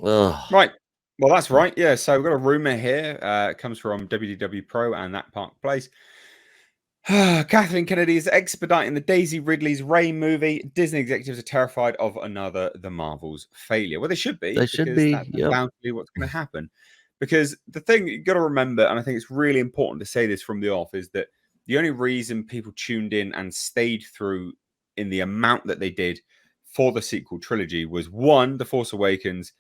Ugh. Right. Well, that's right. Yeah. So we've got a rumor here. It comes from WDW Pro and that Park Place. Kathleen Kennedy is expediting the Daisy Ridley's REY movie. Disney executives are terrified of another The Marvels failure. Well, they should be, They should because be. that's Yep. undoubtedly what's going to happen. Because the thing you've got to remember, and I think it's really important to say this from the off, is that the only reason people tuned in and stayed through in the amount that they did for the sequel trilogy was, one, The Force Awakens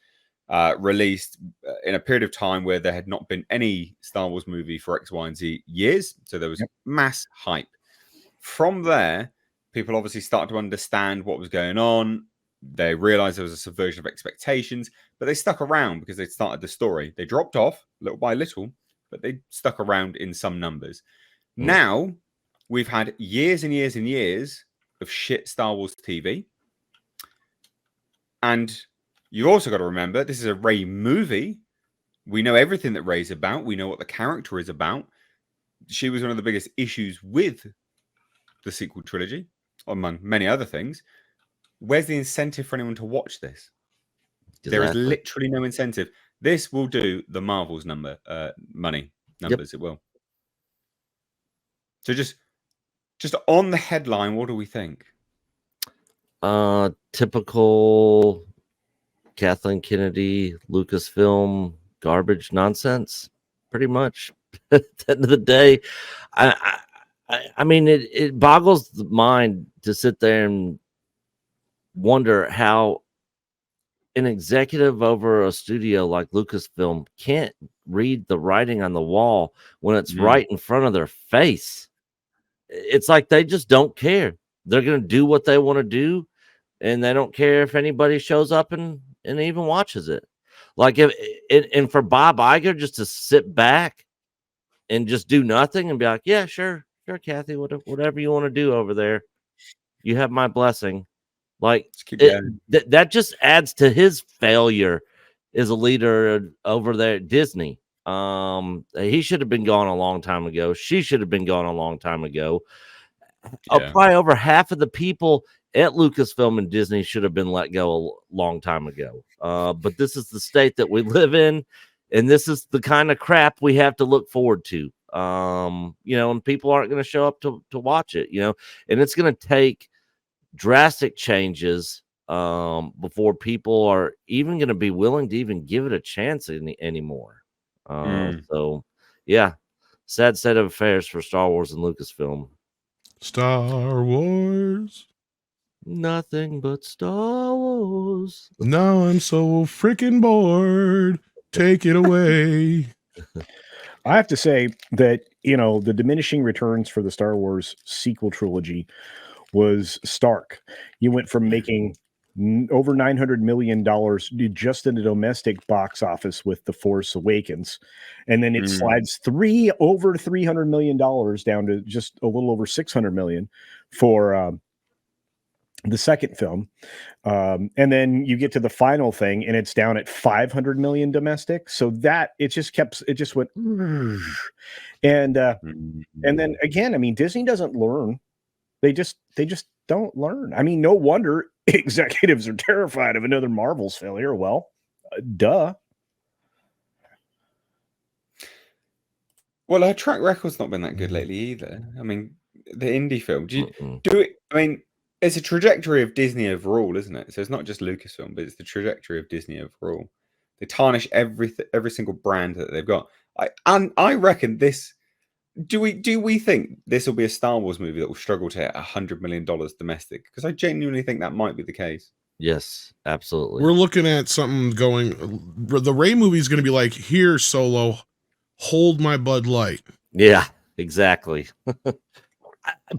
released in a period of time where there had not been any Star Wars movie for X, Y, and Z years. So there was mass hype. From there, people obviously started to understand what was going on. They realized there was a subversion of expectations, but they stuck around because they started the story. They dropped off little by little, but they stuck around in some numbers. Now, we've had years and years and years of shit Star Wars TV. And you've also got to remember, this is a REY movie. We know everything that Rey's about. We know what the character is about. She was one of the biggest issues with the sequel trilogy, among many other things. Where's the incentive for anyone to watch this? Exactly. There is literally no incentive. This will do the Marvel's money numbers. Yep. It will. So just on the headline, what do we think? Typical Kathleen Kennedy, Lucasfilm garbage nonsense, pretty much. At the end of the day, I mean, it boggles the mind to sit there and wonder how an executive over a studio like Lucasfilm can't read the writing on the wall when it's right in front of their face. It's like they just don't care. They're going to do what they want to do, and they don't care if anybody shows up and even watches it. Like, and for Bob Iger just to sit back and just do nothing and be like, yeah, sure, Kathy, whatever you want to do over there, you have my blessing. Like, that just adds to his failure as a leader over there at Disney. He should have been gone a long time ago. She should have been gone a long time ago. Probably over half of the people at Lucasfilm and Disney should have been let go a long time ago. But this is the state that we live in, and this is the kind of crap we have to look forward to. And people aren't going to show up to watch it, and it's going to take drastic changes before people are even going to be willing to even give it a chance anymore. So yeah, sad state of affairs for Star Wars and Lucasfilm. Star Wars, nothing but Star Wars. Now I'm so freaking bored. Take it away. I have to say that, the diminishing returns for the Star Wars sequel trilogy was stark. You went from making over $900 million just in the domestic box office with The Force Awakens, and then it slides over $300 million down to just a little over $600 million for the second film, and then you get to the final thing and it's down at 500 million domestic. So that it just went, and then again, I mean, Disney doesn't learn. They just don't learn. I mean, no wonder executives are terrified of another Marvel's failure. Well, duh. Well, her track record's not been that good lately either. I mean, the indie film. Do it? I mean, it's a trajectory of Disney overall, isn't it? So it's not just Lucasfilm, but it's the trajectory of Disney overall. They tarnish every single brand that they've got. I reckon this. Do we think this will be a Star Wars movie that will struggle to hit $100 million domestic? Because I genuinely think that might be the case. Yes, absolutely. We're looking at something going. The REY movie is going to be like, here, Solo, hold my Bud Light. Yeah, exactly.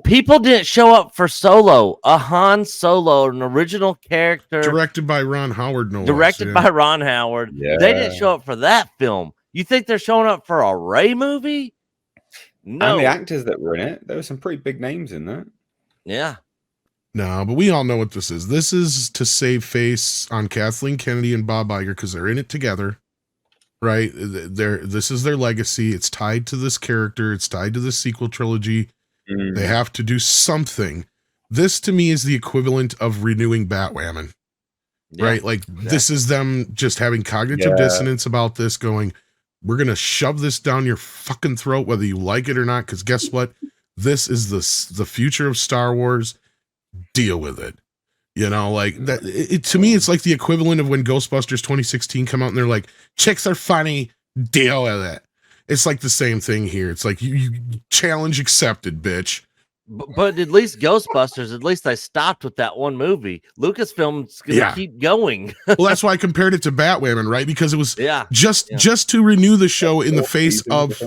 People didn't show up for Solo, a Han Solo, an original character, directed by Ron Howard. By Ron Howard. Yeah. They didn't show up for that film. You think they're showing up for a REY movie? No. And the actors that were in it, there were some pretty big names in that. Yeah. No, but we all know what this is. This is to save face on Kathleen Kennedy and Bob Iger because they're in it together, right? This is their legacy. It's tied to this character. It's tied to the sequel trilogy. They have to do something. This, to me, is the equivalent of renewing Batwoman. right? Like this is them just having cognitive dissonance about this, going, we're gonna shove this down your fucking throat whether you like it or not, because guess what, this is the future of Star Wars. Deal with it. Like that. To me, it's like the equivalent of when Ghostbusters 2016 come out and they're like, chicks are funny, deal with it. It's like the same thing here. It's like you challenge accepted, bitch. But at least Ghostbusters, at least I stopped with that one movie. Lucasfilm's gonna keep going. Well, that's why I compared it to Batwoman, right? Because it was just to renew the show in the face of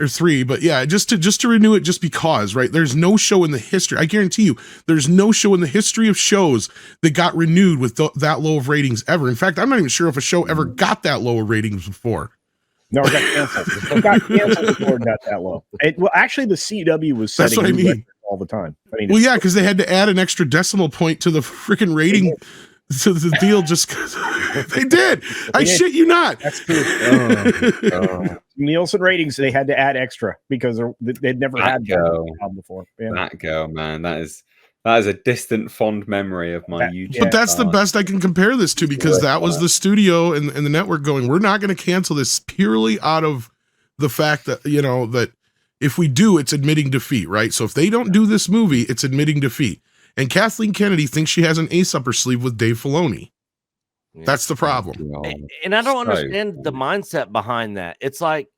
or 3, but just to renew it, just because, right? There's no show in the history. I guarantee you, there's no show in the history of shows that got renewed with that low of ratings ever. In fact, I'm not even sure if a show ever got that low of ratings before. No, it got canceled. It got canceled before it got that low. Well, actually, the CW was setting That's what I mean. all the time. Well, because they had to add an extra decimal point to the freaking rating to the deal just because they did. I shit you not. That's true. Nielsen ratings, they had to add extra because they'd never had that before. Yeah. That girl, man, that is a distant fond memory of my YouTube. But that's the best I can compare this to, because that was the studio and the network going, we're not going to cancel this purely out of the fact that, that if we do, it's admitting defeat, right? So if they don't do this movie, it's admitting defeat. And Kathleen Kennedy thinks she has an ace up her sleeve with Dave Filoni. That's the problem. And I don't understand the mindset behind that. It's like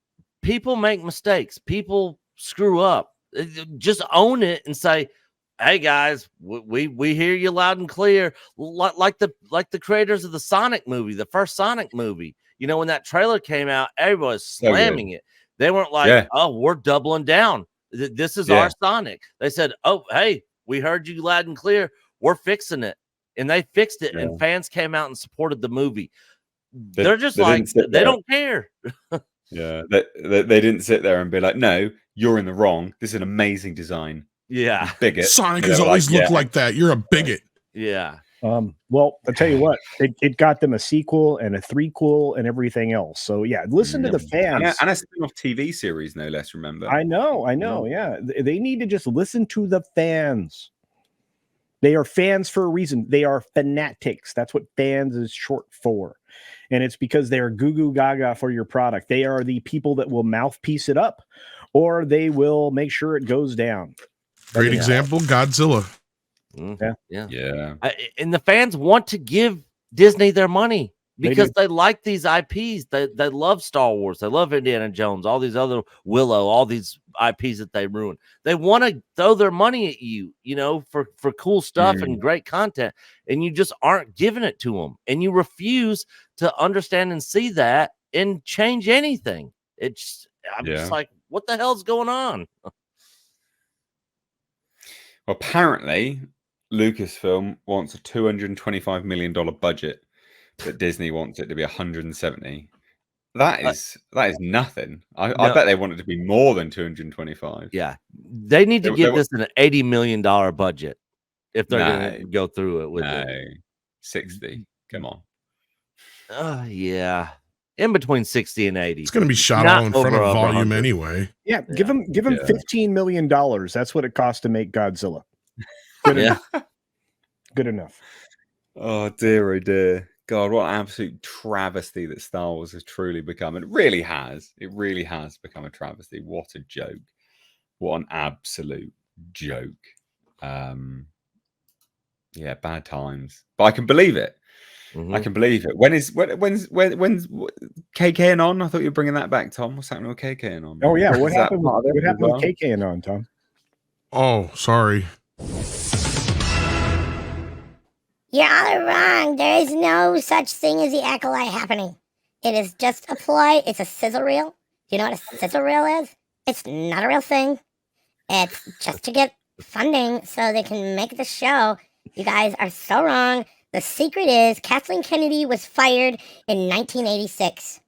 people make mistakes. People screw up. Just own it and say, hey guys, we hear you loud and clear. Like the creators of the Sonic movie, the first Sonic movie. When that trailer came out, everybody was slamming it. They weren't like, oh, we're doubling down. This is our Sonic. They said, oh, hey, we heard you loud and clear. We're fixing it. And they fixed it. And fans came out and supported the movie. They're just like, they don't care. They didn't sit there and be like, no, you're in the wrong. This is an amazing design. Yeah. Bigot. Sonic has always looked like that. You're a bigot. Yeah. Well, I'll tell you what, it got them a sequel and a threequel and everything else. So listen to the fans. And a spin-off TV series, no less, remember? I know. Yeah. They need to just listen to the fans. They are fans for a reason. They are fanatics. That's what fans is short for. And it's because they are goo goo gaga for your product. They are the people that will mouthpiece it up, or they will make sure it goes down. Great example, Godzilla. Yeah. And the fans want to give Disney their money because they like these IPs. They love Star Wars. They love Indiana Jones, all these other Willow, all these IPs that they ruin. They want to throw their money at you, for cool stuff and great content. And you just aren't giving it to them. And you refuse to understand and see that and change anything. I'm just like, what the hell's going on? Well, apparently, Lucasfilm wants a $225 million budget, but Disney wants it to be 170. That is nothing. I bet they want it to be more than 225. Yeah, they need to give this an $80 million budget if they're going to go through it with it. 60. Come on. Yeah. In between 60 and 80. It's going to be shot all in front of volume anyway. Yeah, give them $15 million. That's what it costs to make Godzilla. Good enough. Good enough. Oh dear, oh dear. God, what an absolute travesty that Star Wars has truly become. It really has. It really has become a travesty. What a joke. What an absolute joke. Bad times. But I can believe it. Mm-hmm. I can believe it. When's KK and on? I thought you were bringing that back, Tom. What's happening with KK and on? Oh yeah, what happened with KK and on, Tom? Oh, sorry. You're all wrong. There is no such thing as the acolyte happening. It is just a ploy. It's a sizzle reel. Do you know what a sizzle reel is? It's not a real thing. It's just to get funding so they can make the show. You guys are so wrong. The secret is Kathleen Kennedy was fired in 1986.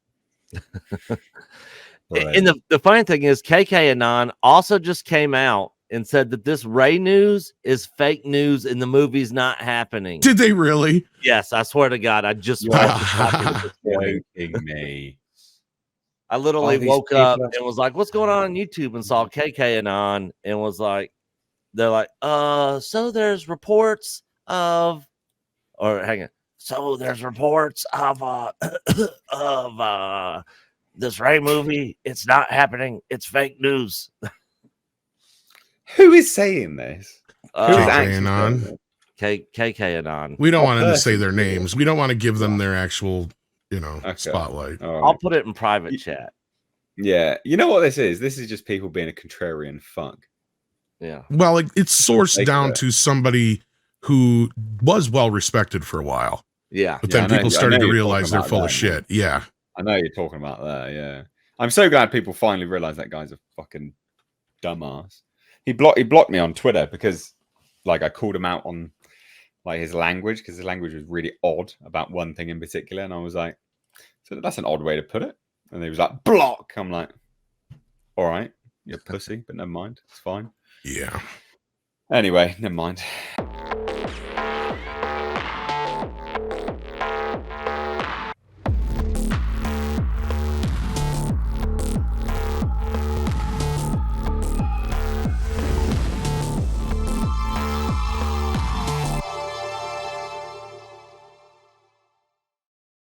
Right. And the funny thing is, KK Anon also just came out and said that this REY news is fake news and the movie's not happening. Did they really? Yes, I swear to God. I just watched me. I literally woke up and was like, what's going on YouTube? And saw KK Anon and was like, they're like, so there's reports of Or hang on. So there's reports of this REY movie. It's not happening. It's fake news. Who is saying this? Who is KK actually and saying on. this? KK and on. We don't Oh, want to say personally, their yeah. names. We don't want to give them their actual, Okay. spotlight. All I'll right. put it in private chat. Yeah. You know what this is? This is just people being a contrarian fuck. Yeah. Well, it's sourced Make down it. to somebody who was well respected for a while, Yeah. but Yeah, then I know- people I started know to you're realize talking they're about full of that, shit. Yeah. I know you're talking about that. Yeah. I'm so glad people finally realize that guy's a fucking dumbass. He blocked me on Twitter because like I called him out on like his language because his language was really odd about one thing in particular, and I was like, so that's an odd way to put it. And he was like, block. I'm like, all right, you're a pussy, but never mind, it's fine. Yeah. Anyway, never mind.